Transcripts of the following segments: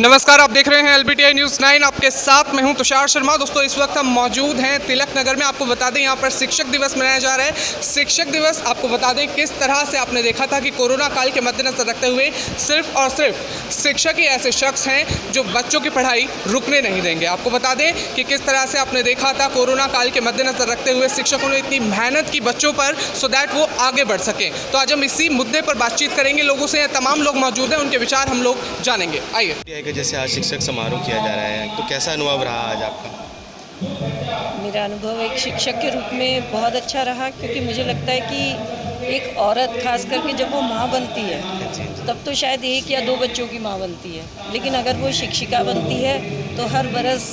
नमस्कार, आप देख रहे हैं LBTI न्यूज़ 9। आपके साथ मैं हूं तुषार शर्मा। दोस्तों, इस वक्त हम मौजूद हैं तिलक नगर में। आपको बता दें, यहां पर शिक्षक दिवस मनाया जा रहा है। शिक्षक दिवस आपको बता दें किस तरह से आपने देखा था कि कोरोना काल के मद्देनजर रखते हुए सिर्फ और सिर्फ शिक्षक ही ऐसे शख्स हैं जो बच्चों की पढ़ाई रुकने नहीं देंगे। आपको बता दें कि किस तरह से आपने देखा था कोरोना काल के मद्देनजर रखते हुए शिक्षकों ने इतनी मेहनत की बच्चों पर, सो दैट वो आगे बढ़ सकें। तो आज हम इसी मुद्दे पर बातचीत करेंगे। लोगों से तमाम लोग मौजूद हैं, उनके विचार हम लोग जानेंगे। आइए। जैसे आज शिक्षक समारोह किया जा रहा है, तो कैसा अनुभव रहा आज आपका? मेरा अनुभव एक शिक्षक के रूप में बहुत अच्छा रहा, क्योंकि मुझे लगता है कि एक औरत खास करके जब वो माँ बनती है तब तो शायद एक या दो बच्चों की माँ बनती है, लेकिन अगर वो शिक्षिका बनती है तो हर बरस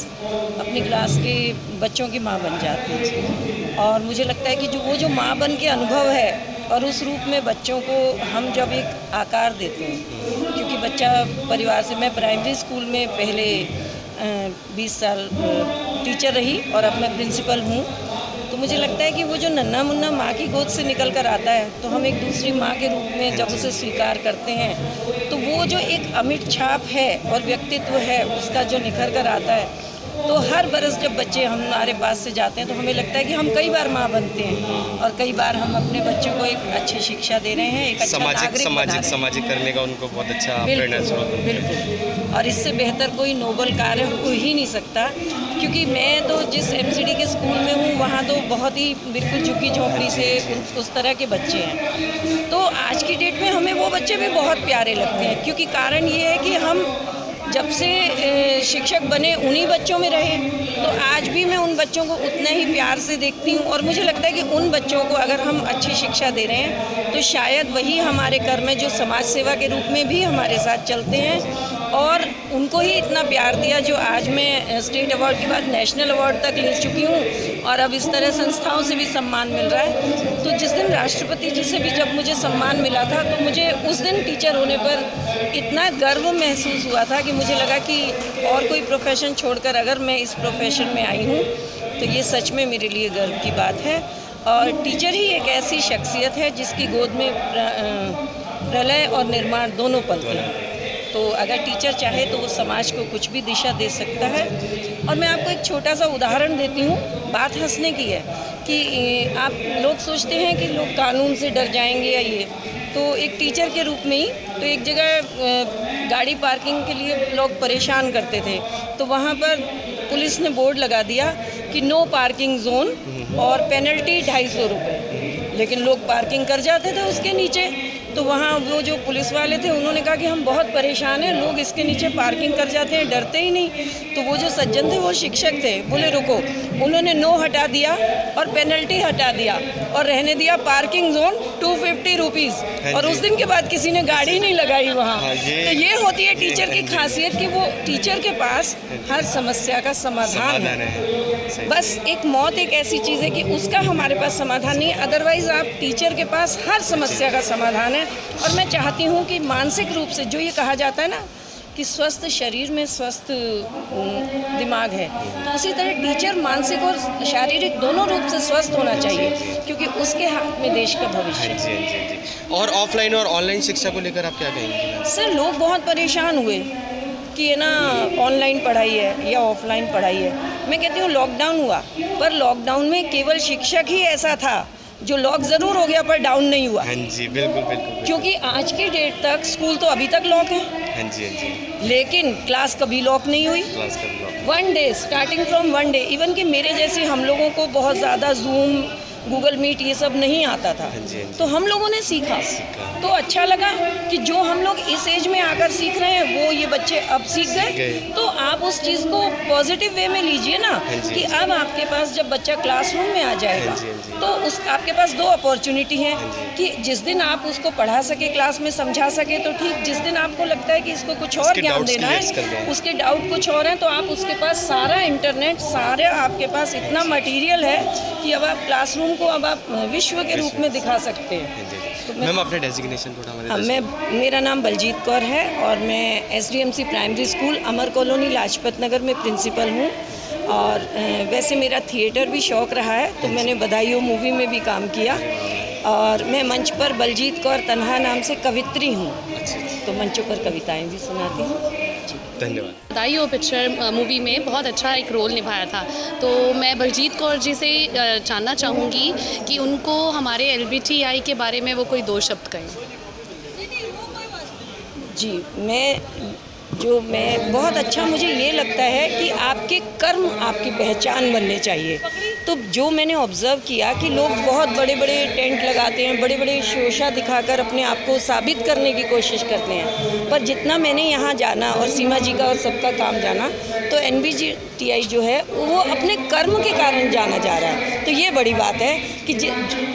अपनी क्लास के बच्चों की माँ बन जाती है। और मुझे लगता है कि जो माँ बन के अनुभव है और उस रूप में बच्चों को हम जब एक आकार देते हैं, क्योंकि बच्चा परिवार से, मैं प्राइमरी स्कूल में पहले 20 साल टीचर रही और अब मैं प्रिंसिपल हूँ, तो मुझे लगता है कि वो जो नन्हा मुन्ना माँ की गोद से निकल कर आता है, तो हम एक दूसरी माँ के रूप में जब उसे स्वीकार करते हैं, तो वो जो एक अमिट छाप है और व्यक्तित्व है उसका जो निखर कर आता है, तो हर बरस जब बच्चे हमारे पास से जाते हैं तो हमें लगता है कि हम कई बार माँ बनते हैं और कई बार हम अपने बच्चों को एक अच्छी शिक्षा दे रहे हैं, एक अच्छा सामाजिक करने का उनको बहुत अच्छा प्रेरणा स्रोत। बिल्कुल, और इससे बेहतर कोई नोबल कार्य हो ही नहीं सकता। क्योंकि मैं तो जिस MCD के स्कूल में हूँ वहाँ तो बहुत ही बिल्कुल झुग्गी झोंपड़ी से उस तरह के बच्चे हैं, तो आज की डेट में हमें वो बच्चे भी बहुत प्यारे लगते हैं। क्योंकि कारण ये है कि हम जब से शिक्षक बने उन्हीं बच्चों में रहे, तो आज भी मैं उन बच्चों को उतना ही प्यार से देखती हूँ। और मुझे लगता है कि उन बच्चों को अगर हम अच्छी शिक्षा दे रहे हैं तो शायद वही हमारे कर्म है जो समाज सेवा के रूप में भी हमारे साथ चलते हैं। और उनको ही इतना प्यार दिया जो आज मैं स्टेट अवार्ड के बाद नेशनल अवार्ड तक ले चुकी हूँ, और अब इस तरह संस्थाओं से भी सम्मान मिल रहा है। तो जिस दिन राष्ट्रपति जी से भी जब मुझे सम्मान मिला था, तो मुझे उस दिन टीचर होने पर इतना गर्व महसूस हुआ था कि मुझे लगा कि और कोई प्रोफेशन छोड़कर अगर मैं इस प्रोफेशन में आई हूँ तो ये सच में मेरे लिए गर्व की बात है। और टीचर ही एक ऐसी शख्सियत है जिसकी गोद में प्रलय और निर्माण दोनों पलते हैं। तो अगर टीचर चाहे तो वो समाज को कुछ भी दिशा दे सकता है। और मैं आपको एक छोटा सा उदाहरण देती हूँ। बात हंसने की है कि आप लोग सोचते हैं कि लोग कानून से डर जाएंगे या ये, तो एक टीचर के रूप में ही तो एक जगह गाड़ी पार्किंग के लिए लोग परेशान करते थे, तो वहाँ पर पुलिस ने बोर्ड लगा दिया कि नो पार्किंग जोन और पेनल्टी 250 रुपये, लेकिन लोग पार्किंग कर जाते थे उसके नीचे। तो वहाँ वो जो पुलिस वाले थे उन्होंने कहा कि हम बहुत परेशान हैं, लोग इसके नीचे पार्किंग कर जाते हैं, डरते ही नहीं। तो वो जो सज्जन थे वो शिक्षक थे, बोले रुको, उन्होंने नो हटा दिया और पेनल्टी हटा दिया और रहने दिया पार्किंग जोन 250 रुपीज़, और उस दिन के बाद किसी ने गाड़ी नहीं लगाई वहाँ। तो ये होती है टीचर की खासियत कि वो टीचर के पास हर समस्या का समाधान है। बस एक मौत एक ऐसी चीज़ है कि उसका हमारे पास समाधान नहीं है, अदरवाइज़ आप टीचर के पास हर समस्या का समाधान है। और मैं चाहती हूँ कि मानसिक रूप से, जो ये कहा जाता है ना कि स्वस्थ शरीर में स्वस्थ दिमाग है, तो उसी तरह टीचर मानसिक और शारीरिक दोनों रूप से स्वस्थ होना चाहिए, क्योंकि उसके हाथ में देश का भविष्य है। और ऑफलाइन और ऑनलाइन शिक्षा को लेकर आप क्या कहेंगे? सर, लोग बहुत परेशान हुए कि ये ना ऑनलाइन पढ़ाई है या ऑफलाइन पढ़ाई है। मैं कहती हूँ लॉकडाउन हुआ, पर लॉकडाउन में केवल शिक्षक ही ऐसा था जो लॉक ज़रूर हो गया पर डाउन नहीं हुआ। हाँ जी, बिल्कुल। क्योंकि आज की डेट तक स्कूल तो अभी तक लॉक है। हाँ जी। लेकिन क्लास कभी लॉक नहीं हुई। One day, starting from one day, even कि मेरे जैसे हम लोगों को बहुत ज़्यादा जूम, गूगल मीट ये सब नहीं आता था। तो हम लोगों ने सीखा, तो अच्छा लगा कि जो हम लोग इस एज में आकर सीख रहे हैं वो ये बच्चे अब सीख गए। तो आप उस चीज़ को पॉजिटिव वे में लीजिए ना, कि अब आपके पास जब बच्चा क्लासरूम में आ जाएगा तो आपके पास दो अपॉर्चुनिटी हैं कि जिस दिन आप उसको पढ़ा सके, क्लास में समझा सके तो ठीक, जिस दिन आपको लगता है कि इसको कुछ और ज्ञान देना है, उसके डाउट कुछ और हैं, तो आप उसके पास सारा इंटरनेट, सारा आपके पास इतना मटीरियल है कि अब आप क्लासरूम को अब आप विश्व के रूप में दिखा सकते हैं। तो मैम अपने डेजिग्नेशन थोड़ा मेरा नाम बलजीत कौर है और मैं SDMC प्राइमरी स्कूल अमर कॉलोनी लाजपत नगर में प्रिंसिपल हूँ। और वैसे मेरा थिएटर भी शौक़ रहा है, तो मैंने बधाइयों मूवी में भी काम किया, और मैं मंच पर बलजीत कौर तन्हा नाम से कवित्री हूँ, तो मंचों पर कविताएं भी सुनाती हूँ। धन्यवाद। बधाई हो पिक्चर मूवी में बहुत अच्छा एक रोल निभाया था। तो मैं बलजीत कौर जी से जानना चाहूँगी कि उनको हमारे LGBTI के बारे में वो कोई 2 शब्द कहें। जी, मैं बहुत अच्छा मुझे ये लगता है कि आपके कर्म आपकी पहचान बनने चाहिए। तो जो मैंने ऑब्ज़र्व किया कि लोग बहुत बड़े बड़े टेंट लगाते हैं, बड़े बड़े शोशा दिखाकर अपने आप को साबित करने की कोशिश करते हैं, पर जितना मैंने यहाँ जाना और सीमा जी का और सबका काम जाना, तो LGBTI जो है वो अपने कर्म के कारण जाना जा रहा है। तो ये बड़ी बात है कि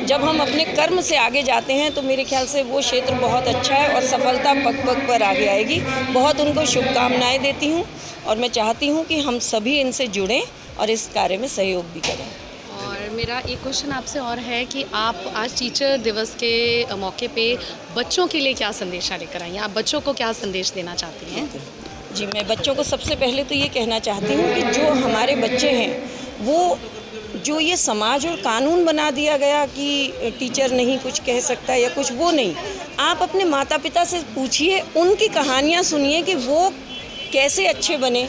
जब हम अपने कर्म से आगे जाते हैं तो मेरे ख्याल से वो क्षेत्र बहुत अच्छा है और सफलता पग पग पर आगे आएगी। बहुत उनको शुभकामनाएं देती हूँ और मैं चाहती हूँ कि हम सभी इनसे जुड़ें और इस कार्य में सहयोग भी करें। और मेरा एक क्वेश्चन आपसे और है कि आप आज टीचर दिवस के मौके पे बच्चों के लिए क्या संदेशा लेकर आई हैं? आप बच्चों को क्या संदेश देना चाहती हैं? जी, मैं बच्चों को सबसे पहले तो ये कहना चाहती हूँ कि जो हमारे बच्चे हैं वो जो ये समाज और कानून बना दिया गया कि टीचर नहीं कुछ कह सकता या कुछ, वो नहीं। आप अपने माता पिता से पूछिए, उनकी कहानियाँ सुनिए कि वो कैसे अच्छे बने,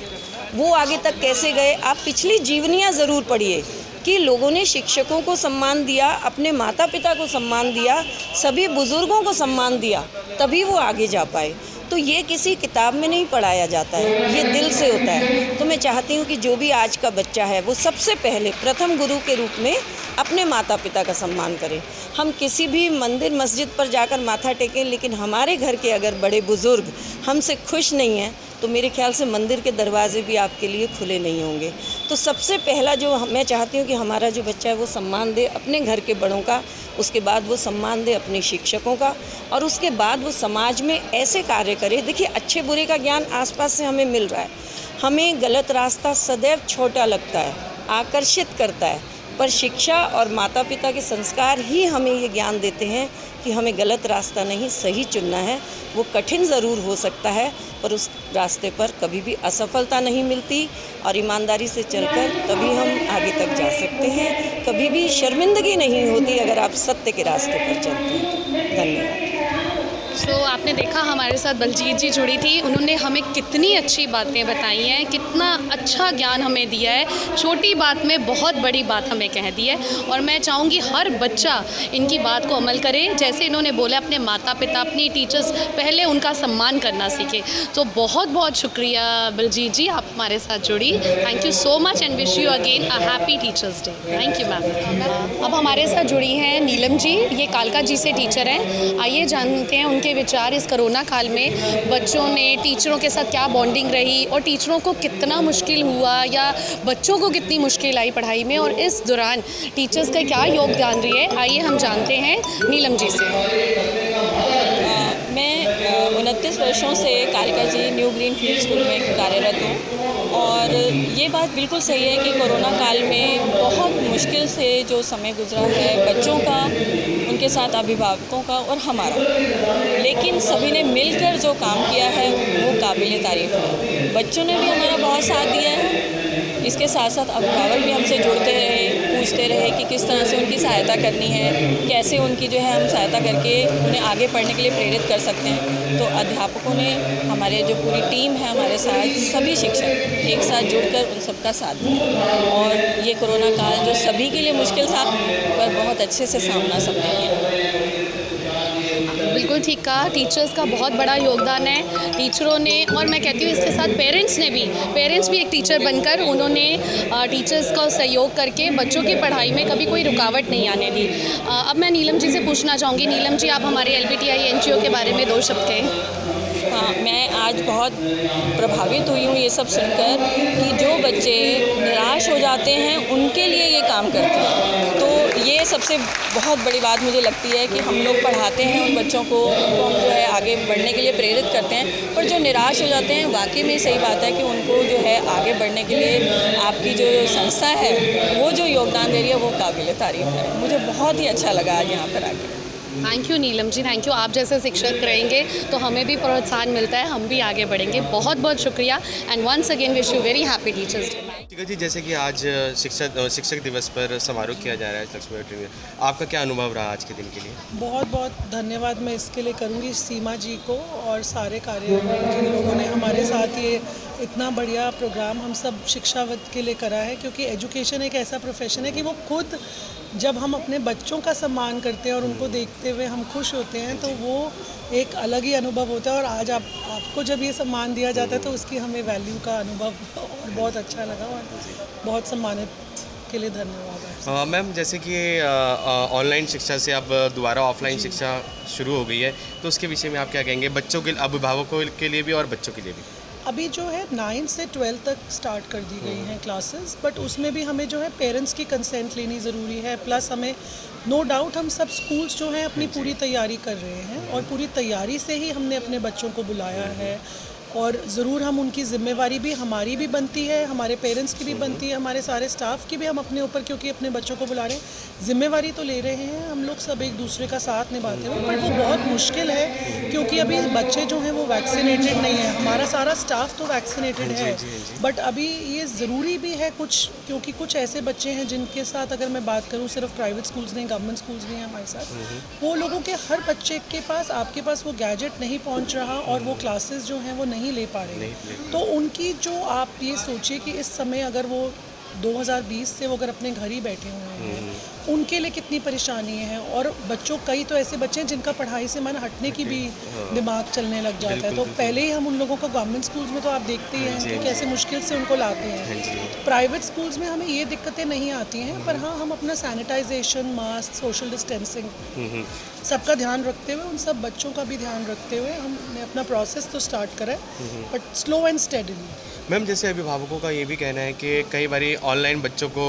वो आगे तक कैसे गए। आप पिछली जीवनियाँ ज़रूर पढ़िए कि लोगों ने शिक्षकों को सम्मान दिया, अपने माता पिता को सम्मान दिया, सभी बुज़ुर्गों को सम्मान दिया, तभी वो आगे जा पाए। तो ये किसी किताब में नहीं पढ़ाया जाता है, ये दिल से होता है। तो मैं चाहती हूँ कि जो भी आज का बच्चा है वो सबसे पहले प्रथम गुरु के रूप में अपने माता पिता का सम्मान करें। हम किसी भी मंदिर मस्जिद पर जाकर माथा टेकें, लेकिन हमारे घर के अगर बड़े बुज़ुर्ग हमसे खुश नहीं हैं तो मेरे ख्याल से मंदिर के दरवाजे भी आपके लिए खुले नहीं होंगे। तो सबसे पहला जो मैं चाहती हूँ कि हमारा जो बच्चा है वो सम्मान दे अपने घर के बड़ों का, उसके बाद वो सम्मान दे अपने शिक्षकों का, और उसके बाद वो समाज में ऐसे कार्य करे। देखिए, अच्छे बुरे का ज्ञान आसपास से हमें मिल रहा है। हमें गलत रास्ता सदैव छोटा लगता है, आकर्षित करता है, पर शिक्षा और माता पिता के संस्कार ही हमें ये ज्ञान देते हैं कि हमें गलत रास्ता नहीं सही चुनना है। वो कठिन ज़रूर हो सकता है पर उस रास्ते पर कभी भी असफलता नहीं मिलती, और ईमानदारी से चलकर तभी हम आगे तक जा सकते हैं। कभी भी शर्मिंदगी नहीं होती अगर आप सत्य के रास्ते पर चलते हैं। धन्यवाद। आपने देखा हमारे साथ बलजीत जी जुड़ी थी, उन्होंने हमें कितनी अच्छी बातें बताई हैं, कितना अच्छा ज्ञान हमें दिया है, छोटी बात में बहुत बड़ी बात हमें कह दी है। और मैं चाहूँगी हर बच्चा इनकी बात को अमल करे। जैसे इन्होंने बोला, अपने माता पिता, अपनी टीचर्स, पहले उनका सम्मान करना सीखे। तो बहुत बहुत शुक्रिया बलजीत जी, आप हमारे साथ जुड़ी। Thank you so much and wish you again a happy teachers day. Thank you ma'am. अब हमारे साथ जुड़ी हैं नीलम जी, ये कालका जी से टीचर हैं। आइए जानते हैं उनके विचार इस कोरोना काल में बच्चों ने टीचरों के साथ क्या बॉन्डिंग रही, और टीचरों को कितना मुश्किल हुआ या बच्चों को कितनी मुश्किल आई पढ़ाई में, और इस दौरान टीचर्स का क्या योगदान रही है। आइए हम जानते हैं नीलम जी से। मैं 29 वर्षों से कालका जी न्यू ग्रीन फील्ड स्कूल में कार्यरत हूँ, और ये बात बिल्कुल सही है कि कोरोना काल में बहुत मुश्किल से जो समय गुजरा है बच्चों का, उनके साथ अभिभावकों का और हमारा, लेकिन सभी ने मिलकर जो काम किया है वो काबिल तारीफ़ है। बच्चों ने भी हमारा बहुत साथ दिया है, इसके साथ साथ अभिभावक भी हमसे जुड़ते रहे, पूछते रहे कि किस तरह से उनकी सहायता करनी है, कैसे उनकी जो है हम सहायता करके उन्हें आगे पढ़ने के लिए प्रेरित कर सकते हैं। तो अध्यापकों ने, हमारे जो पूरी टीम है हमारे साथ, सभी शिक्षक एक साथ जुड़कर उन सबका साथ दिया, और ये कोरोना काल जो सभी के लिए मुश्किल था पर बहुत अच्छे से सामना सबने किया। बिल्कुल ठीक कहा, टीचर्स का बहुत बड़ा योगदान है। टीचरों ने, और मैं कहती हूँ इसके साथ पेरेंट्स भी एक टीचर बनकर उन्होंने टीचर्स का सहयोग करके बच्चों की पढ़ाई में कभी कोई रुकावट नहीं आने दी। अब मैं नीलम जी से पूछना चाहूँगी, नीलम जी, आप हमारे LGBTI NGO के बारे में 2 शब्द कहें। हाँ, मैं आज बहुत प्रभावित हुई हूँ ये सब सुनकर कि जो बच्चे निराश हो जाते हैं उनके लिए ये काम करते हैं। तो ये सबसे बहुत बड़ी बात मुझे लगती है कि हम लोग पढ़ाते हैं उन बच्चों को, उनको हम जो है आगे बढ़ने के लिए प्रेरित करते हैं, पर जो निराश हो जाते हैं, वाकई में सही बात है कि उनको जो है आगे बढ़ने के लिए आपकी जो संस्था है वो जो योगदान दे रही है वो काबिल तारीफ़ है। मुझे बहुत ही अच्छा लगा आज यहाँ पर आकर। Thank you Neelam ji, thank you. आप जैसे शिक्षक रहेंगे तो हमें भी प्रोत्साहन मिलता है, हम भी आगे बढ़ेंगे। बहुत बहुत शुक्रिया and once again wish you very happy teachers day. ठीक है जी, जैसे कि आज शिक्षक दिवस पर समारोह किया जा रहा है लक्ष्मीबाई में, आपका क्या अनुभव रहा आज के दिन के लिए? बहुत बहुत धन्यवाद मैं इसके लिए करूँगी सीमा जी को और सारे कार्य जिन लोगों ने हमारे साथ ये इतना बढ़िया प्रोग्राम हम सब शिक्षाविद के लिए करा है, क्योंकि एजुकेशन एक ऐसा प्रोफेशन है कि वो खुद जब हम अपने बच्चों का सम्मान करते हैं और उनको देखते हुए हम खुश होते हैं तो वो एक अलग ही अनुभव होता है। और आज आपको जब ये सम्मान दिया जाता है तो उसकी हमें वैल्यू का अनुभव और बहुत अच्छा लगा और बहुत सम्मानित के लिए धन्यवाद। मैम, जैसे कि ऑनलाइन शिक्षा से अब दोबारा ऑफलाइन शिक्षा शुरू हो गई है, तो उसके विषय में आप क्या कहेंगे, बच्चों के अभिभावकों के लिए भी और बच्चों के लिए भी? अभी जो है 9 से 12 तक स्टार्ट कर दी गई हैं क्लासेस, बट उसमें भी हमें जो है पेरेंट्स की कंसेंट लेनी ज़रूरी है। प्लस हमें नो डाउट हम सब स्कूल्स जो हैं अपनी पूरी तैयारी कर रहे हैं और पूरी तैयारी से ही हमने अपने बच्चों को बुलाया है। और ज़रूर हम उनकी ज़िम्मेवारी भी हमारी भी बनती है, हमारे पेरेंट्स की भी बनती है, हमारे सारे स्टाफ की भी हम अपने ऊपर, क्योंकि अपने बच्चों को बुला रहे हैं, ज़िम्मेवारी तो ले रहे हैं हम लोग सब एक दूसरे का साथ निभाते हुए। पर वो बहुत मुश्किल है क्योंकि अभी बच्चे जो हैं वो वैक्सीनेटेड नहीं है, हमारा सारा स्टाफ तो वैक्सीनेटेड है, बट अभी ये ज़रूरी भी है कुछ, क्योंकि कुछ ऐसे बच्चे हैं जिनके साथ अगर मैं बात करूँ, सिर्फ प्राइवेट स्कूल्स नहीं, गवर्नमेंट स्कूल्स भी हैं हमारे साथ, वो लोगों के हर बच्चे के पास, आपके पास वो गैजेट नहीं पहुँच रहा और वो क्लासेस जो हैं वो नहीं ले पा रहे। तो उनकी जो, आप ये सोचिए कि इस समय अगर वो 2020 से वो अगर अपने घर ही बैठे हुए हैं, उनके लिए कितनी परेशानी है। और बच्चों, कई तो ऐसे बच्चे हैं जिनका पढ़ाई से मन हटने की भी दिमाग चलने लग जाता है, तो पहले ही हम उन लोगों को गवर्नमेंट स्कूल्स में तो आप देखते ही हैं कि कैसे मुश्किल से उनको लाते हैं। प्राइवेट स्कूल्स में हमें ये दिक्कतें नहीं आती हैं, पर हाँ हम अपना सैनिटाइजेशन, मास्क, सोशल डिस्टेंसिंग सबका ध्यान रखते हुए, उन सब बच्चों का भी ध्यान रखते हुए हमने अपना प्रोसेस तो स्टार्ट करा है, but slow and steadily. Ma'am, जैसे अभिभावकों का ये भी कहना है कि कई बार ऑनलाइन बच्चों को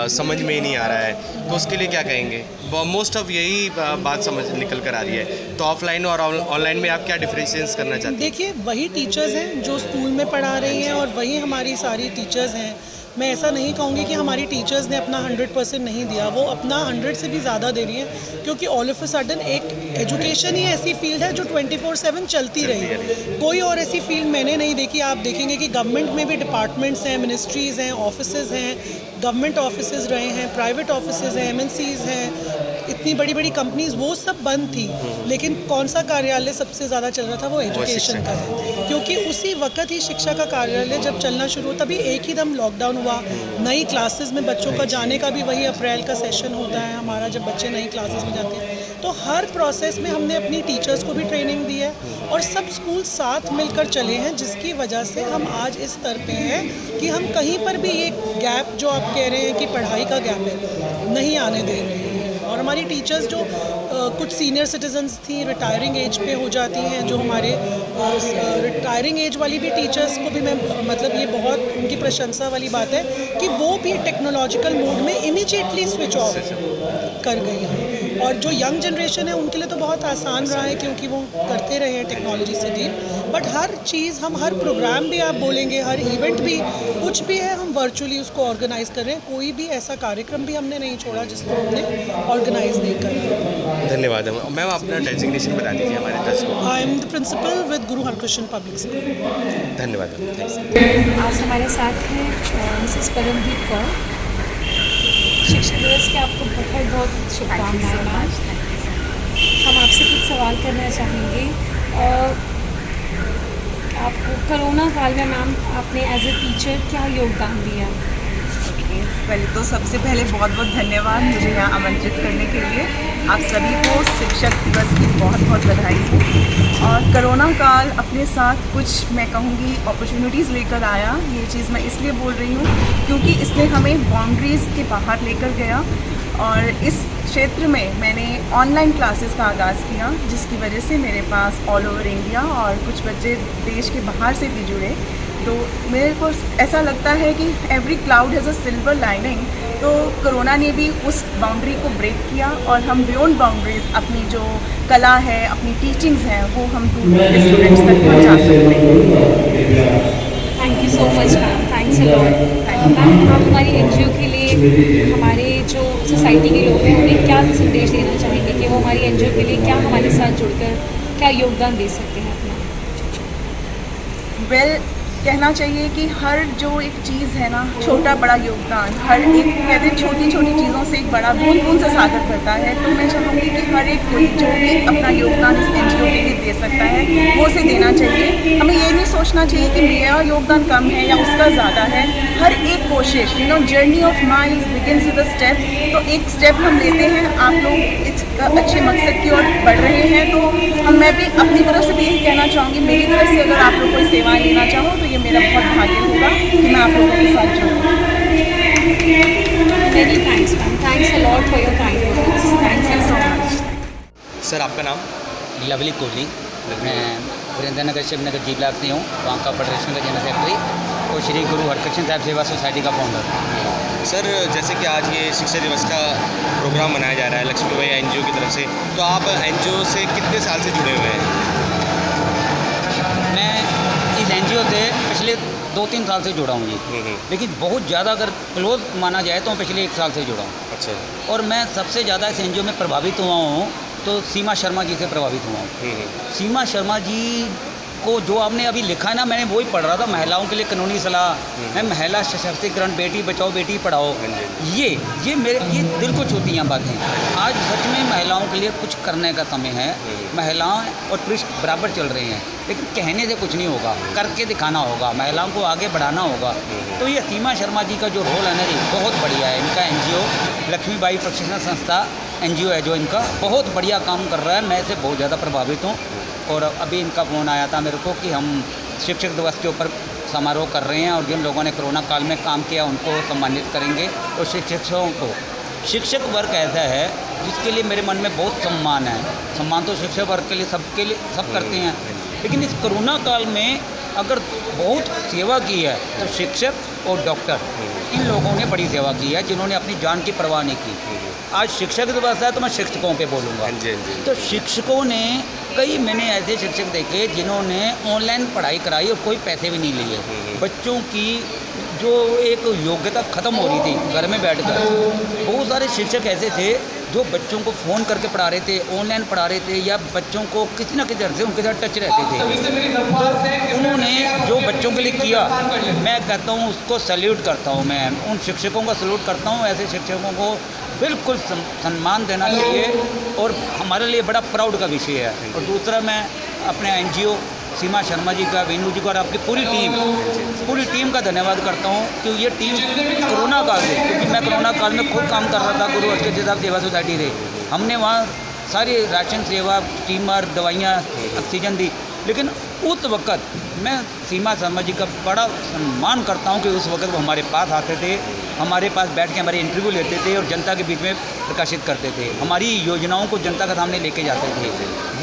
समझ में ही नहीं आ रहा है, तो उसके लिए क्या कहेंगे? मोस्ट ऑफ यही बात समझ निकल कर आ रही है, तो ऑफलाइन और ऑनलाइन में आप क्या डिफरेंशिएट करना चाहते हैं? देखिए, वही टीचर्स हैं जो स्कूल में पढ़ा रही हैं और वही हमारी सारी टीचर्स हैं। मैं ऐसा नहीं कहूँगी कि हमारी टीचर्स ने अपना 100% नहीं दिया, वो अपना 100 से भी ज़्यादा दे रही हैं, क्योंकि ऑल ऑफ अ सडन एक एजुकेशन ही ऐसी फील्ड है जो 24/7 चलती रही। कोई और ऐसी फील्ड मैंने नहीं देखी। आप देखेंगे कि गवर्नमेंट में भी डिपार्टमेंट्स हैं, मिनिस्ट्रीज़ हैं, ऑफिसेज़ हैं, गवर्नमेंट ऑफिसेज़ रहे हैं, प्राइवेट ऑफिसेज़ हैं, MNCs हैं, इतनी बड़ी बड़ी कंपनीज, वो सब बंद थी, लेकिन कौन सा कार्यालय सबसे ज़्यादा चल रहा था? वो एजुकेशन का है, क्योंकि उसी वक्त ही शिक्षा का कार्यालय जब चलना शुरू हुआ, तभी एक ही दम लॉकडाउन हुआ। नई क्लासेस में बच्चों का जाने का भी वही अप्रैल का सेशन होता है हमारा, जब बच्चे नई क्लासेस में जाते हैं। तो हर प्रोसेस में हमने अपनी टीचर्स को भी ट्रेनिंग दी है और सब स्कूल साथ मिलकर चले हैं, जिसकी वजह से हम आज इस स्तर पे हैं कि हम कहीं पर भी ये गैप जो आप कह रहे हैं कि पढ़ाई का गैप है, नहीं आने दे रहे हैं। और हमारी टीचर्स जो कुछ सीनियर सिटीजन्स थी, रिटायरिंग एज पे हो जाती हैं, जो हमारे रिटायरिंग एज वाली भी टीचर्स को भी मैं मतलब ये बहुत उनकी प्रशंसा वाली बात है कि वो भी टेक्नोलॉजिकल मोड में इमीडिएटली स्विच ऑफ कर गई हैं। और जो यंग जनरेशन है उनके लिए तो बहुत आसान रहा है, क्योंकि वो करते रहे हैं टेक्नोलॉजी से डील। बट हर चीज़, हम हर प्रोग्राम भी आप बोलेंगे, हर इवेंट भी, कुछ भी है, हम वर्चुअली उसको ऑर्गेनाइज कर रहे हैं। कोई भी ऐसा कार्यक्रम भी हमने नहीं छोड़ा जिसको हमने ऑर्गेनाइज नहीं करा। धन्यवाद मैम, अपना डेजिग्नेशन बता दीजिए हमारे दर्शकों को। I am the principal with Guru Harkrishan public school. धन्यवाद मैम। आज हमारे साथ हैं मिसेस परमदीप कौर। शिक्षक दिवस की आपको बहुत बहुत शुभकामनाएं मैम। हम आपसे कुछ सवाल करना चाहेंगे। आपको कोरोना काल में मैम आपने एज ए टीचर क्या योगदान दिया? पहले तो सबसे पहले बहुत बहुत धन्यवाद मुझे यहाँ आमंत्रित करने के लिए। आप सभी को शिक्षक दिवस की बहुत बहुत बधाई हो। और कोरोना काल अपने साथ कुछ मैं कहूँगी अपॉर्चुनिटीज़ लेकर आया। ये चीज़ मैं इसलिए बोल रही हूँ क्योंकि इसने हमें बाउंड्रीज़ के बाहर लेकर गया और इस क्षेत्र में मैंने ऑनलाइन क्लासेस का आगाज़ किया, जिसकी वजह से मेरे पास ऑल ओवर इंडिया और कुछ बच्चे देश के बाहर से भी जुड़े। तो मेरे को ऐसा लगता है कि every cloud has a silver lining. तो कोरोना ने भी उस बाउंड्री को ब्रेक किया और हम बियॉन्ड बाउंड्रीज अपनी जो कला है, अपनी टीचिंग्स हैं, वो हम दूर के स्टूडेंट्स तक पहुँचा सकते हैं। Thank you so much ma'am, thanks a lot. Ma'am, आप हमारी NGO के लिए, हमारे जो सोसाइटी के लोग हैं, उन्हें क्या संदेश देना चाहेंगे कि वो हमारी NGO के लिए क्या हमारे साथ जुड़कर क्या योगदान दे सकते हैं अपना? वेल, कहना चाहिए कि हर जो एक चीज़ है ना, छोटा बड़ा योगदान, हर एक कहते हैं छोटी छोटी चीज़ों से एक बड़ा बूंद बूंद से सागर भरता है। तो मैं चाहूँगी कि हर एक कोई जो भी अपना योगदान इस NGO के लिए दे सकता है वो उसे देना चाहिए। हमें ये नहीं सोचना चाहिए कि मेरा योगदान कम है या उसका ज़्यादा है। हर एक कोशिश, journey of miles begins with a step. तो एक स्टेप हम लेते हैं, आप लोग इस अच्छे मकसद की ओर बढ़ रहे हैं। तो मैं भी अपनी तरफ से भी यही कहना चाहूँगी, मेरी तरफ से अगर आप लोग कोई सेवाएं लेना चाहो तो ये मेरा बहुत भाग्य होगा कि मैं आप लोगों के साथ जुड़ूँ। Very thanks ma'am, thanks a lot for your kind words, thanks you so much. Sir आपका नाम? लवली कोहली, मैं Surendranagar Shivnagar G block से हूँ, वहाँ का फेडरेशन का जनरल सेक्रेटरी और श्री गुरु हरकृष्ण साहिब सेवा सोसाइटी का फाउंडर। सर जैसे कि आज ये शिक्षा दिवस का प्रोग्राम मनाया जा रहा है लक्ष्मीबाई NGO की तरफ से, तो आप NGO से कितने साल से जुड़े हुए हैं? मैं इस NGO से पिछले 2-3 साल से जुड़ा हूँ जी, लेकिन बहुत ज़्यादा अगर क्लोज माना जाए तो मैं पिछले 1 साल से जुड़ा हूँ। अच्छा। और मैं सबसे ज़्यादा इस NGO में प्रभावित हुआ हूँ तो सीमा शर्मा जी से प्रभावित हुआ हूँ। सीमा शर्मा जी को जो आपने अभी लिखा है ना, मैंने वही पढ़ रहा था, महिलाओं के लिए कानूनी सलाह है, महिला सशक्तिकरण, बेटी बचाओ बेटी पढ़ाओ, ये मेरे ये दिल को छूती हैं बातें। आज सच में महिलाओं के लिए कुछ करने का समय है। महिलाएं और पुरुष बराबर चल रहे हैं, लेकिन कहने से कुछ नहीं होगा, करके दिखाना होगा, महिलाओं को आगे बढ़ाना होगा। तो ये सीमा शर्मा जी का जो रोल है ना जी, बहुत बढ़िया है। इनका NGO लक्ष्मीबाई प्रशिक्षण संस्था NGO है जो इनका बहुत बढ़िया काम कर रहा है। मैं इससे बहुत ज़्यादा प्रभावित हूँ। और अभी इनका फ़ोन आया था मेरे को कि हम शिक्षक दिवस के ऊपर समारोह कर रहे हैं और जिन लोगों ने कोरोना काल में काम किया उनको सम्मानित करेंगे। और शिक्षकों को, शिक्षक वर्ग ऐसा है जिसके लिए मेरे मन में बहुत सम्मान है। सम्मान तो शिक्षक वर्ग के लिए सब करते हैं, लेकिन इस कोरोना काल में अगर बहुत सेवा की है तो शिक्षक और डॉक्टर, इन लोगों ने बड़ी सेवा की है, जिन्होंने अपनी जान की परवाह नहीं की। आज शिक्षक दिवस है तो मैं शिक्षकों पे बोलूँगा। तो शिक्षकों ने, कई मैंने ऐसे शिक्षक देखे जिन्होंने ऑनलाइन पढ़ाई कराई और कोई पैसे भी नहीं लिए। बच्चों की जो एक योग्यता ख़त्म हो रही थी घर में बैठकर, बहुत सारे शिक्षक ऐसे थे जो बच्चों को फ़ोन करके पढ़ा रहे थे, ऑनलाइन पढ़ा रहे थे, या बच्चों को किसी न किसी तरह से उनके साथ टच रहते थे। तो उन्होंने जो बच्चों के लिए किया, मैं कहता हूँ उसको सैल्यूट करता हूँ। मैं उन शिक्षकों को सैल्यूट करता हूँ। ऐसे शिक्षकों को बिल्कुल सम्मान देना चाहिए और हमारे लिए बड़ा प्राउड का विषय है। और दूसरा, मैं अपने NGO सीमा शर्मा जी का, वेनू जी का और आपकी पूरी टीम का धन्यवाद करता हूँ कि ये टीम कोरोना काल से, क्योंकि मैं कोरोना काल में खुद काम कर रहा था गुरु हरकृष्ण साहिब सेवा सोसाइटी से, हमने वहाँ सारी राशन सेवा, स्टीमर, दवाइयाँ, ऑक्सीजन दी। लेकिन उस वक़्त मैं सीमा शर्मा जी का बड़ा सम्मान करता हूँ कि उस वक़्त वो हमारे पास आते थे, हमारे पास बैठ के हमारे इंटरव्यू लेते थे और जनता के बीच में प्रकाशित करते थे, हमारी योजनाओं को जनता के सामने लेके जाते थे।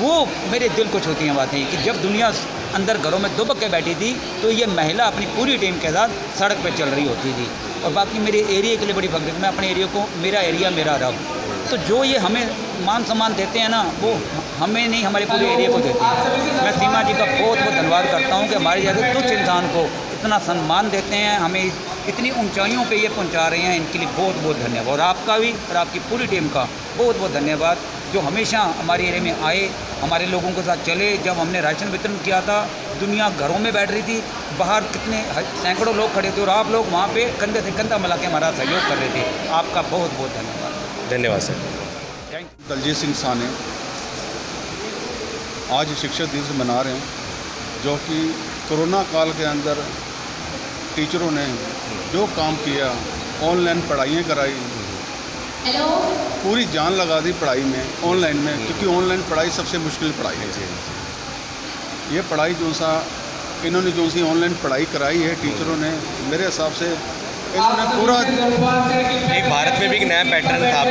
वो मेरे दिल को छूती हैं बातें कि जब दुनिया अंदर घरों में दुबक के बैठी थी तो ये महिला अपनी पूरी टीम के साथ सड़क पर चल रही होती थी। और बाकी मेरे एरिया के लिए बड़ी फख्र, मैं अपने एरिया को, मेरा एरिया मेरा रब, तो जो ये हमें मान सम्मान देते हैं ना, वो हमें नहीं, हमारे पूरे एरिया को देते हैं। मैं सीमा जी का बहुत बहुत धन्यवाद करता हूँ कि हमारे जैसे तुच्छ इंसान को इतना सम्मान देते हैं, हमें इतनी ऊंचाइयों पे ये पहुंचा रहे हैं। इनके लिए बहुत बहुत धन्यवाद। और आपका भी और आपकी पूरी टीम का बहुत बहुत धन्यवाद, जो हमेशा हमारे एरिया में आए, हमारे लोगों के साथ चले। जब हमने राशन वितरण किया था, दुनिया घरों में बैठ रही थी, बाहर कितने सैकड़ों लोग खड़े थे और आप लोग वहाँ पे कंधे से कंधा मिला के हमारा सहयोग कर रहे थे। आपका बहुत बहुत धन्यवाद। धन्यवाद सर। दलजीत सिंह साने आज शिक्षक दिवस मना रहे हैं, जो कि कोरोना काल के अंदर टीचरों ने जो काम किया, ऑनलाइन पढ़ाइयाँ कराई, पूरी जान लगा दी पढ़ाई में, ऑनलाइन में, क्योंकि ऑनलाइन पढ़ाई सबसे मुश्किल पढ़ाई है। ये पढ़ाई इन्होंने जो सी ऑनलाइन पढ़ाई कराई है टेचरों ने, मेरे हिसाब से इन्होंने पूरा एक भारत में भी एक नया पैटर्न था,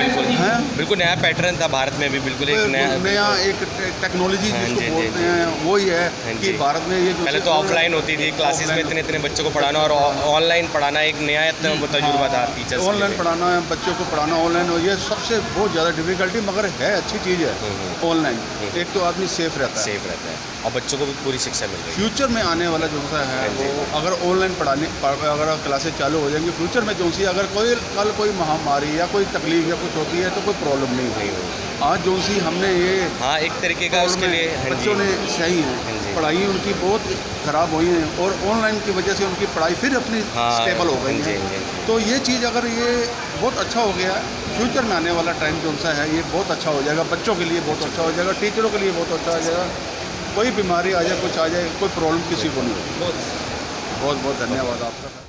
बिल्कुल नया पैटर्न था भारत में भी, बिल्कुल एक नया एक टेक्नोलॉजी जिसको बोलते हैं वो ही है कि भारत में ये जो पहले तो ऑफलाइन होती थी क्लासेस में इतने बच्चों को पढ़ाना, और ऑनलाइन पढ़ाना एक नया तजुर्बा था टीचर्स। ऑनलाइन पढ़ाना है बच्चों को, पढ़ाना ऑनलाइन, और ये सबसे बहुत ज़्यादा डिफिकल्टी, मगर है अच्छी चीज़ है ऑनलाइन। एक तो आदमी सेफ रहता है और बच्चों को भी पूरी शिक्षा मिल रही है। फ्यूचर में आने वाला जो सा है वो अगर ऑनलाइन पढ़ाने अगर क्लासेस चालू हो जाएंगी, फ्यूचर में जो सी अगर कल कोई महामारी या कोई तकलीफ या कुछ होती है तो कोई प्रॉब्लम नहीं हुई। आज जो सी हमने ये हाँ, एक तरीके का उसके लिए हाँ जी। बच्चों ने सही हाँ है, जी। पढ़ाई उनकी बहुत ख़राब हुई है और ऑनलाइन की वजह से उनकी पढ़ाई फिर अपनी हाँ, स्टेबल हो गई हाँ जी, है। हाँ जी। तो ये चीज़ अगर ये बहुत अच्छा हो गया, फ्यूचर में आने वाला टाइम जो सा है ये बहुत अच्छा हो जाएगा, बच्चों के लिए बहुत अच्छा हो जाएगा, टीचरों के लिए बहुत अच्छा हो जाएगा। कोई बीमारी आ जाए, कुछ आ जाए, कोई प्रॉब्लम किसी को नहीं होगी। बहुत बहुत धन्यवाद आपका।